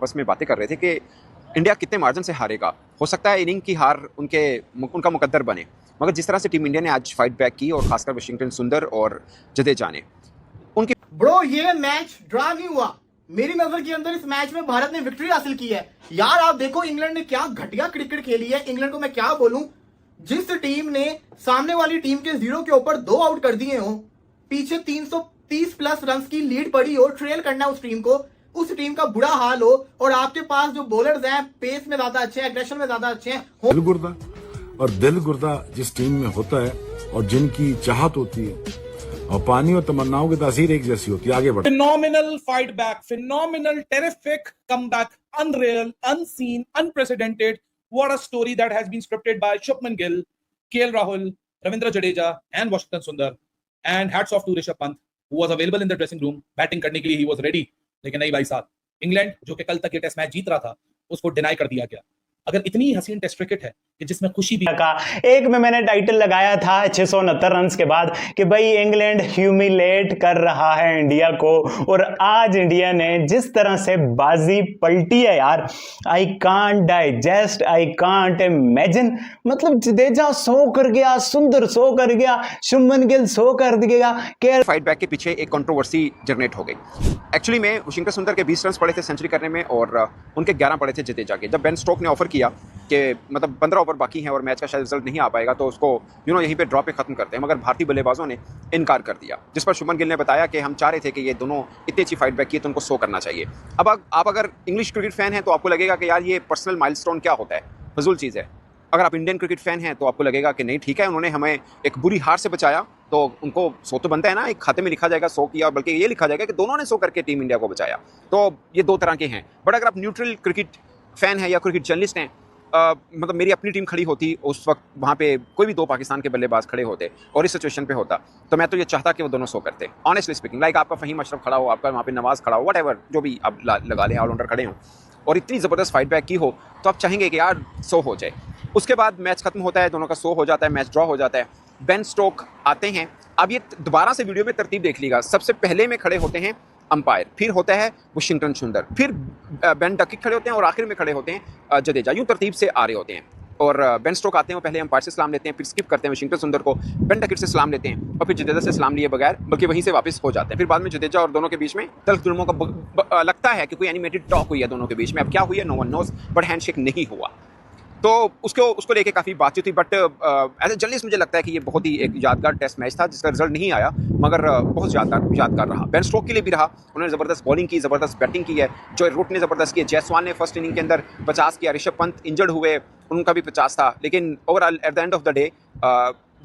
आपस में बातें कर रहे थे कि इंडिया कितने मार्जिन से हारेगा। हो सकता है इनिंग की हार उनका मुकद्दर बने, मगर जिस तरह से टीम इंडिया ने आज फाइट बैक की और खासकर वाशिंगटन सुंदर और जडेजा ने उनकी ब्रो ये मैच ड्रा नहीं हुआ। मेरी नजर के अंदर इस मैच में भारत ने विक्ट्री हासिल की है। यार आप देखो इंग्लैंड ने क्या घटिया क्रिकेट खेली है। इंग्लैंड को मैं क्या बोलूं, जिस टीम ने सामने वाली टीम के 0 के ऊपर 2 आउट कर दिए हो, पीछे 330 प्लस रन की लीड पड़ी हो, ट्रेल करना उस टीम को, उस टीम का बुरा हाल हो, और आपके पास जो बॉलर्स हैं पेस में ज्यादा अच्छे हैं, एग्रेशन में ज्यादा अच्छे हैं। दिल गुर्दा और दिल गुर्दा जिस टीम में होता है और जिनकी चाहत होती है और पानी और तमन्नाओं की तासीर एक जैसी होती है, आगे बढ़। Phenomenal fight back, phenomenal, terrific comeback, unreal, unseen, unprecedented. What a story that has been scripted by Shubman Gill, KL Rahul, Ravindra Jadeja, and Washington Sundar. And hats off to Rishabh Pant, who was available in the dressing room. Batting करने के लिए he was ready. लेकिन नहीं भाई साहब, England जो कि कल तक ये टेस्ट मैच जीत रहा था, उसको डिनाई कर दिया गया। अगर इतनी हसीन टेस्ट क्रिकेट है कि जिसमें खुशी भी का एक में मैंने टाइटल लगाया था 669 रन के बाद कि भाई इंग्लैंड ह्यूमिलेट कर रहा है इंडिया को, और आज इंडिया ने जिस तरह से बाजी पलटी है यार, I can't digest, I can't imagine. मतलब जडेजा 100 कर गया, सुंदर 100 कर गया, शुभमन गिल 100 कर दिएगा। फाइट बैक के पीछे एक कंट्रोवर्सी जनरेट हो गई। एक्चुअली में वाशिंगटन सुंदर के 20 रन पड़े थे सेंचुरी करने में और उनके 11 पड़े थे जडेजा के। जब बेन स्टोक ने ऑफर किया कि मतलब 15 ओवर बाकी हैं और मैच का शायद रिजल्ट नहीं आ पाएगा तो उसको यहीं पे ड्रॉ पे खत्म करते हैं, मगर भारतीय बल्लेबाजों ने इनकार कर दिया, जिस पर शुभमन गिल ने बताया कि हम चाह रहे थे कि ये दोनों इतनी अच्छी फाइट बैक की तो उनको 100 करना चाहिए। अब आप अगर इंग्लिश क्रिकेट फैन हैं तो आपको लगेगा कि यार ये पर्सनल माइलस्टोन क्या होता है, फजूल चीज़ है। अगर आप इंडियन क्रिकेट फैन हैं तो आपको लगेगा कि नहीं ठीक है, उन्होंने हमें एक बुरी हार से बचाया तो उनको 100 तो बनता है ना, एक खाते में लिखा जाएगा 100 किया, बल्कि ये लिखा जाएगा कि दोनों ने 100 करके टीम इंडिया को बचाया। तो ये 2 तरह के हैं। बट अगर आप न्यूट्रल क्रिकेट फैन हैं या क्रिकेट जर्नलिस्ट हैं, मतलब मेरी अपनी टीम खड़ी होती उस वक्त, वहाँ पे कोई भी 2 पाकिस्तान के बल्लेबाज खड़े होते और इस सिचुएशन पे होता, तो मैं तो ये चाहता कि वो दोनों 100 करते। ऑनेस्टली स्पीकिंग, लाइक आपका फ़हीम अशरफ खड़ा हो, आपका वहाँ पे नवाज़ खड़ा हो, वट जो भी आप लगा लें, ऑलराउंडर खड़े हों और इतनी ज़बरदस्त फाइट बैक की हो, तो आप चाहेंगे कि यार 100 हो जाए। उसके बाद मैच खत्म होता है, दोनों का 100 हो जाता है, मैच ड्रॉ हो जाता है। बेन स्टोक आते हैं। अब ये दोबारा से वीडियो में तरतीब देख लीजिएगा, सबसे पहले में खड़े होते हैं अंपायर, फिर होता है वाशिंगटन सुंदर, फिर बेन डकिट खड़े होते हैं और आखिर में खड़े होते हैं जडेजा। यूँ तरतीब से आ रहे होते हैं और बेन स्टोक आते हैं, वो पहले अंपायर से सलाम लेते हैं, फिर स्किप करते हैं वाशिंगटन सुंदर को, बेन डकिट से सलाम लेते हैं और फिर जडेजा से सलाम लिए बगैर बल्कि वहीं से वापस हो जाते हैं। फिर बाद में जडेजा और दोनों के बीच में तल्ख जुल्मों का लगता है कि कोई एनिमेटेड टॉक हुई है दोनों के बीच में। अब क्या हुई है no one knows, but handshake नहीं हुआ। तो उसको लेके काफ़ी बातचीत हुई। बट एज ए जर्नलिस्ट मुझे लगता है कि ये बहुत ही एक यादगार टेस्ट मैच था जिसका रिजल्ट नहीं आया, मगर बहुत यादगार रहा। बेन स्टोक के लिए भी रहा, उन्होंने ज़बरदस्त बॉलिंग की, ज़बरदस्त बैटिंग की है। जो रूट ने ज़बरदस्त की, जयसवाल ने फर्स्ट इनिंग के अंदर 50 किया, ऋषभ पंत इंजर्ड हुए, उनका भी 50 था। लेकिन overall at the end of the day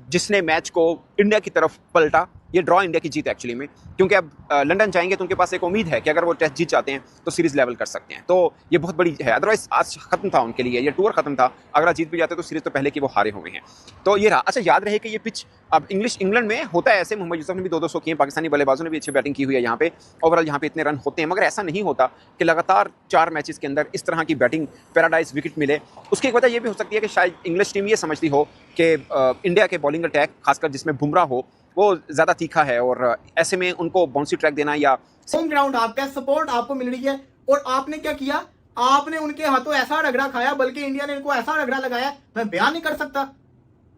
जिसने मैच को इंडिया की तरफ पलटा, ये ड्रॉ इंडिया की जीत एक्चुअली में, क्योंकि अब लंदन जाएंगे तो उनके पास एक उम्मीद है कि अगर वो टेस्ट जीत जाते हैं तो सीरीज लेवल कर सकते हैं। तो ये बहुत बड़ी है, अदरवाइज आज खत्म था उनके लिए, ये टूर खत्म था। अगर आज जीत भी जाते तो सीरीज तो पहले की वो हारे हुए हैं। तो ये रहा। अच्छा याद रहे कि ये पिच अब इंग्लैंड में होता है ऐसे, मोहम्मद यूसुफ ने भी 200 किए, पाकिस्तानी बल्लेबाजों ने भी अच्छी बैटिंग की हुई है यहाँ पे, ओवरऑल यहाँ पे इतने रन होते हैं, मगर ऐसा नहीं होता कि लगातार 4 मैचेस के अंदर इस तरह की बैटिंग पैराडाइज विकेट मिले। उसकी एक वजह ये भी हो सकती है कि शायद इंग्लिश टीम ये समझती हो कि इंडिया के बॉलिंग अटैक खासकर जिसमें बुमराह हो वो ज़्यादा तीखा है और ऐसे में उनको बाउंसी ट्रैक देना या होम ग्राउंड आपका सपोर्ट आपको मिल रही है, और आपने क्या किया, आपने उनके हाथों ऐसा रगड़ा खाया, बल्कि इंडिया ने इनको ऐसा रगड़ा लगाया मैं बयान नहीं कर सकता।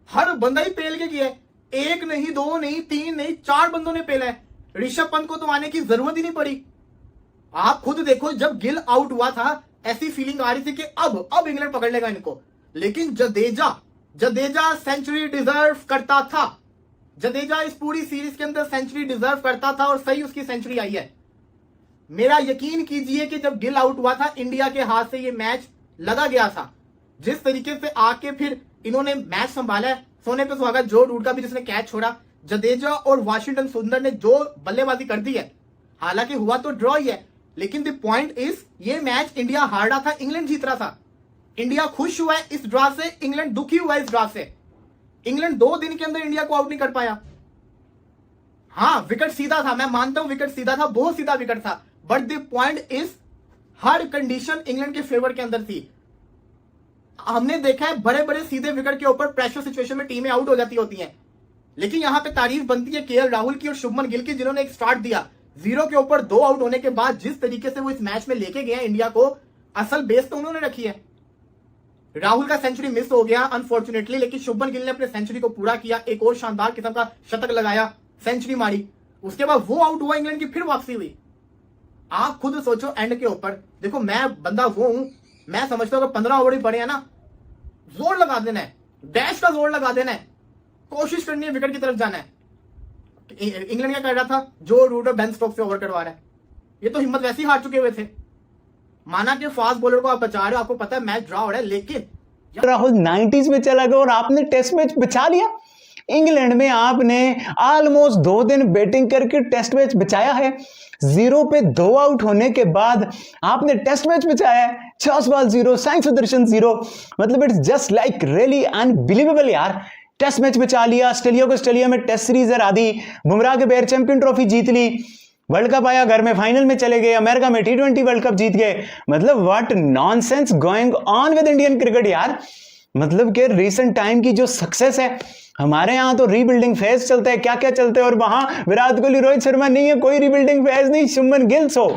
हर बंदा ही पेल के किया है, 1 नहीं 2 नहीं 3 नहीं 4 बंदों ने पेला है। ऋषभ पंत को तो आने की जरूरत ही नहीं पड़ी। आप खुद देखो, जब गिल आउट हुआ था ऐसी फीलिंग आ रही थी कि अब इंग्लैंड पकड़ लेगा इनको, लेकिन जडेजा सेंचुरी डिजर्व करता था। जडेजा इस पूरी सीरीज के अंदर सेंचुरी डिजर्व करता था और सही उसकी सेंचुरी आई है। मेरा यकीन कीजिए कि जब गिल आउट हुआ था इंडिया के हाथ से ये मैच लगा गया था। जिस तरीके से आके फिर इन्होंने मैच संभाला है, सोने पे सुहागा जो रूट का भी जिसने कैच छोड़ा, जडेजा और वाशिंगटन सुंदर ने जो बल्लेबाजी कर दी है, हालांकि हुआ तो ड्रॉ ही है, लेकिन द पॉइंट इज ये मैच इंडिया हार रहा था, इंग्लैंड जीत रहा था। इंडिया खुश हुआ है इस ड्रॉ से, इंग्लैंड दुखी हुआ है इस ड्रॉ से। इंग्लैंड 2 दिन के अंदर इंडिया को आउट नहीं कर पाया। हाँ विकेट सीधा था, मैं मानता हूं विकेट सीधा था, बहुत सीधा विकेट था, but the point is her condition England के फेवर के अंदर थी। हमने देखा है बड़े बड़े सीधे विकेट के ऊपर प्रेशर सिचुएशन में टीमें आउट हो जाती होती हैं, लेकिन यहां पे तारीफ बनती है केएल राहुल की और शुभमन गिल की, जिन्होंने एक स्टार्ट दिया 0 के ऊपर 2 आउट होने के बाद जिस तरीके से वो इस मैच में लेके गए इंडिया को, असल बेस तो उन्होंने रखी है। राहुल का सेंचुरी मिस हो गया अनफॉर्चुनेटली, लेकिन शुभमन गिल ने अपने सेंचुरी को पूरा किया, एक और शानदार किस्म का शतक लगाया, सेंचुरी मारी, उसके बाद वो आउट हुआ, इंग्लैंड की फिर वापसी हुई। आप खुद सोचो एंड के ऊपर। देखो मैं बंदा वो हूं, मैं समझता हूं कि 15 ओवर ही पड़े हैं ना, जोर लगा देना है, डैश का जोर लगा देना है, कोशिश करनी है विकेट की तरफ जाना है। इंग्लैंड क्या कर रहा था, जो रूट और बेन स्टोक्स से ओवर करवा रहा है, ये तो हिम्मत वैसे ही हार चुके हुए थे। माना कि फास्ट बॉलर को आप बचा रहे हो, आपको पता है मैच ड्रॉ हो रहा है, लेकिन राहुल 90s में चला गया और आपने टेस्ट मैच बचा लिया। इंग्लैंड में आपने ऑलमोस्ट 2 दिन बैटिंग करके टेस्ट मैच बचाया है। 0 पे 2 आउट होने के बाद आपने टेस्ट मैच बचाया है। जसवाल 0, साई सुदर्शन 0, मतलब it's just like really unbelievable यार। टेस्ट मैच बचा लिया, ऑस्ट्रेलिया को ऑस्ट्रेलिया में टेस्ट सीरीज हरा दी, बुमराह के बगैर चैंपियन ट्रॉफी जीत ली, वर्ल्ड कप आया, घर में फाइनल में चले गए, अमेरिका में T20 वर्ल्ड कप जीत गए। मतलब what nonsense going on with Indian cricket यार। मतलब कि रीसेंट टाइम की जो सक्सेस है, हमारे यहाँ तो रीबिल्डिंग फेज चलता है, क्या क्या चलते हैं, और वहां विराट कोहली, रोहित शर्मा नहीं है, कोई रीबिल्डिंग फेज नहीं, शुभमन गिल सो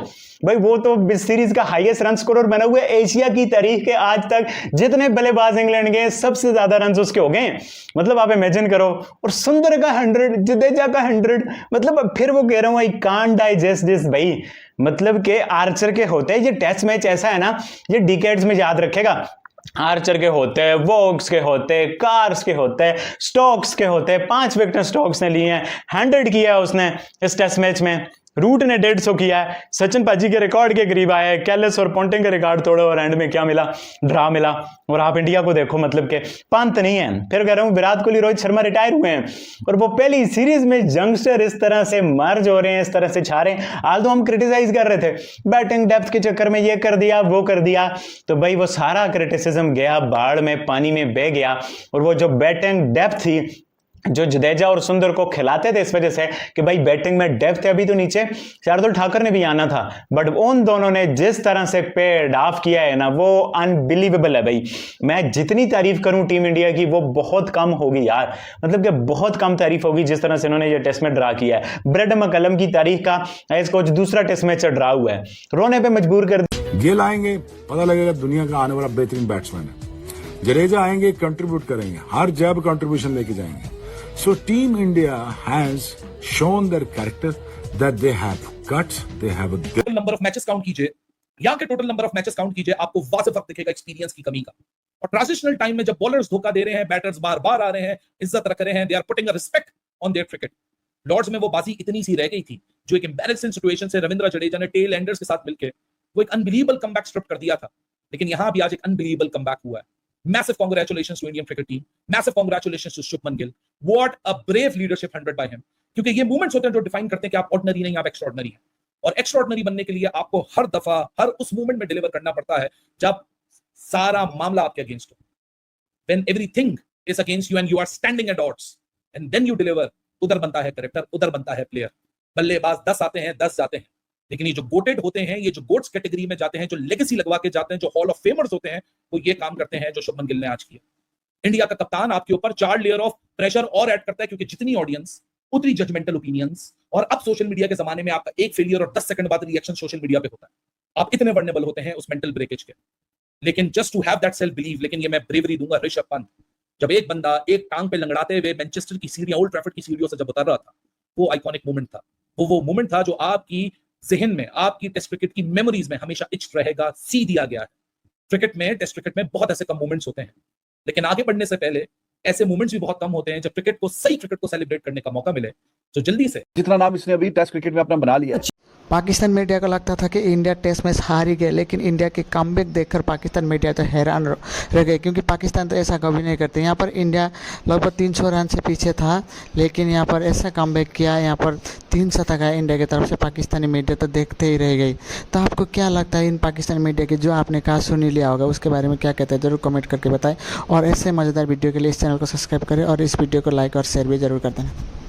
भाई वो तो सीरीज का हाईएस्ट रन स्कोरर बना हुआ है एशिया की तारीख के। आज तक जितने बल्लेबाज इंग्लैंड के सबसे ज्यादा रन उसके हो गए। मतलब आप इमेजिन करो, और सुंदर का 100, जडेजा का 100, मतलब फिर वो कह रहा हूं आई कांट डाइजेस्ट दिस भाई। मतलब के आर्चर के होते हैं ये टेस्ट मैच, ऐसा है ना ये डिकेड्स में याद रखेगा। आर्चर के होते हैं, वोक्स के होते हैं, कार्स के होते हैं, स्टोक्स के होते हैं। 5 विकेट स्टोक्स ने लिए हैं, 100 किया है उसने इस टेस्ट मैच में। रूट ने 150 किया है, सचिन पाजी के रिकॉर्ड के करीब आया है, कैलिस और पोंटिंग का रिकॉर्ड तोड़े, और एंड में क्या मिला, ड्रा मिला। और आप इंडिया को देखो, मतलब के पंत नहीं है। फिर कह रहा हूं विराट कोहली, रोहित शर्मा रिटायर हुए हैं, और वो पहली सीरीज में यंगस्टर इस तरह से मर्ज हो रहे हैं, इस तरह से छा रहे हैं। आज तो हम क्रिटिसाइज कर रहे थे बैटिंग डेप्थ के चक्कर में, ये कर दिया वो कर दिया, तो भाई वो सारा क्रिटिसिज्म गया बाढ़ में, पानी में बह गया। और वो जो बैटिंग डेप्थ थी जो जडेजा और सुंदर को खिलाते थे, इस वजह से कि भाई बैटिंग में डेप्थ है। अभी तो नीचे शार्दुल ठाकुर ने भी आना था, बट उन दोनों ने जिस तरह से पेड ऑफ किया है ना, वो अनबिलीवेबल है भाई। मैं जितनी तारीफ करूं टीम इंडिया की वो बहुत कम होगी यार, मतलब कि बहुत कम तारीफ होगी जिस तरह से इन्होंने ये टेस्ट में ड्रा किया है। ब्रेड मकलम की तारीख का एज कोच दूसरा टेस्ट मैच ड्रा हुआ है, रोने पे मजबूर कर गेल आएंगे, पता लगेगा दुनिया का आने वाला बेहतरीन बैट्समैन है। जडेजा आएंगे, कंट्रीब्यूट करेंगे, हर जब कंट्रीब्यूशन लेके जाएंगे। So Team India has shown their character that they have guts, they have a total number of matches count कीजिए, यहाँ के total number of matches count कीजिए, आपको वाज़ेह फर्क दिखेगा एक्सपीरियंस की कमी का। और ट्रांजिशनल टाइम में जब बॉलर्स धोखा दे रहे हैं, बैटर्स बार बार आ रहे हैं, इज्जत रख रहे हैं, they are putting a respect on their cricket. Lord's में वो बाजी इतनी सी रह गई थी, जो एक एम्बैरेसिंग सिचुएशन से रविंद्र जडेजा ने टेल एंडर्स के साथ मिलकर वो एक अनबिलीवेबल कमबैक स्क्रिप्ट कर दिया था। लेकिन यहाँ भी आज एक अनबिलीवेबल कमबैक हुआ है। Massive congratulations to Indian cricket team. Massive congratulations to Shubman Gill. What a brave leadership handled by him. क्योंकि ये मूवमेंट्स होते हैं जो डिफाइन करते हैं कि आप ऑर्डिनरी नहीं, आप एक्स्ट्राऑर्डिनरी हैं। और एक्स्ट्राऑर्डिनरी बनने के लिए आपको हर दफा हर उस मूवमेंट में डिलीवर करना पड़ता है जब सारा मामला आपके अगेंस्ट हो। When everything is against you and you are standing at odds and then you deliver, उधर बनता है कैरेक्टर, उधर बनता है प्लेयर। बल्लेबाज 10 आते हैं, 10 जाते हैं, लेकिन ये जो गोटेड होते हैं, ये जो गोट्स कैटेगरी में जाते हैं, जो लेगेसी लगवा के जाते हैं, जो हॉल ऑफ फेमर्स होते हैं, वो ये काम करते हैं जो शुभमन गिल ने आज किया। इंडिया का कप्तान आपके ऊपर 4 लेयर ऑफ प्रेशर और ऐड करता है, क्योंकि जितनी ऑडियंस उतनी जजमेंटल ओपिनियंस। और अब सोशल मीडिया के जमाने में आपका एक फेलियर और 10 सेकंड बाद रिएक्शन सोशल मीडिया पे होता है। आप इतने वर्नेबल होते हैं उस मेंटल ब्रेकेज के। लेकिन just to have that self believe, लेकिन ये मैं ब्रेवरी दूंगा ऋषभ पंत। जब एक बंदा एक टांग पे लंगड़ाते हुए मैनचेस्टर की सीढ़ियां, ओल्ड ट्रैफर्ड की सीढ़ियों से जब उतर रहा था, वो आइकॉनिक मोमेंट था। वो मोमेंट था जो आपकी ज़हन में, आपकी टेस्ट क्रिकेट की मेमोरीज में हमेशा इच्ड रहेगा, सी दिया गया है। क्रिकेट में, टेस्ट क्रिकेट में बहुत ऐसे कम मोमेंट्स होते हैं, लेकिन आगे बढ़ने से पहले ऐसे मोमेंट्स भी बहुत कम होते हैं जब क्रिकेट को, सही क्रिकेट को सेलिब्रेट करने का मौका मिले। तो जल्दी से, जितना नाम इसने अभी टेस्ट क्रिकेट में अपना बना लिया। पाकिस्तान मीडिया को लगता था कि इंडिया टेस्ट मैच हार ही गए, लेकिन इंडिया के कमबैक देखकर पाकिस्तान मीडिया तो हैरान रह गए, क्योंकि पाकिस्तान तो ऐसा कभी नहीं करते। यहाँ पर इंडिया लगभग 300 रन से पीछे था, लेकिन यहाँ पर ऐसा कमबैक किया, यहाँ पर 3 शतक आया इंडिया की तरफ से। पाकिस्तानी मीडिया तो देखते ही रह गई। तो आपको क्या लगता है इन पाकिस्तानी मीडिया की, जो आपने कहा सुन ही लिया होगा, उसके बारे में क्या कहते हैं, जरूर कमेंट करके बताएं। और ऐसे मज़ेदार वीडियो के लिए इस चैनल को सब्सक्राइब करें और इस वीडियो को लाइक और शेयर भी जरूर कर देना।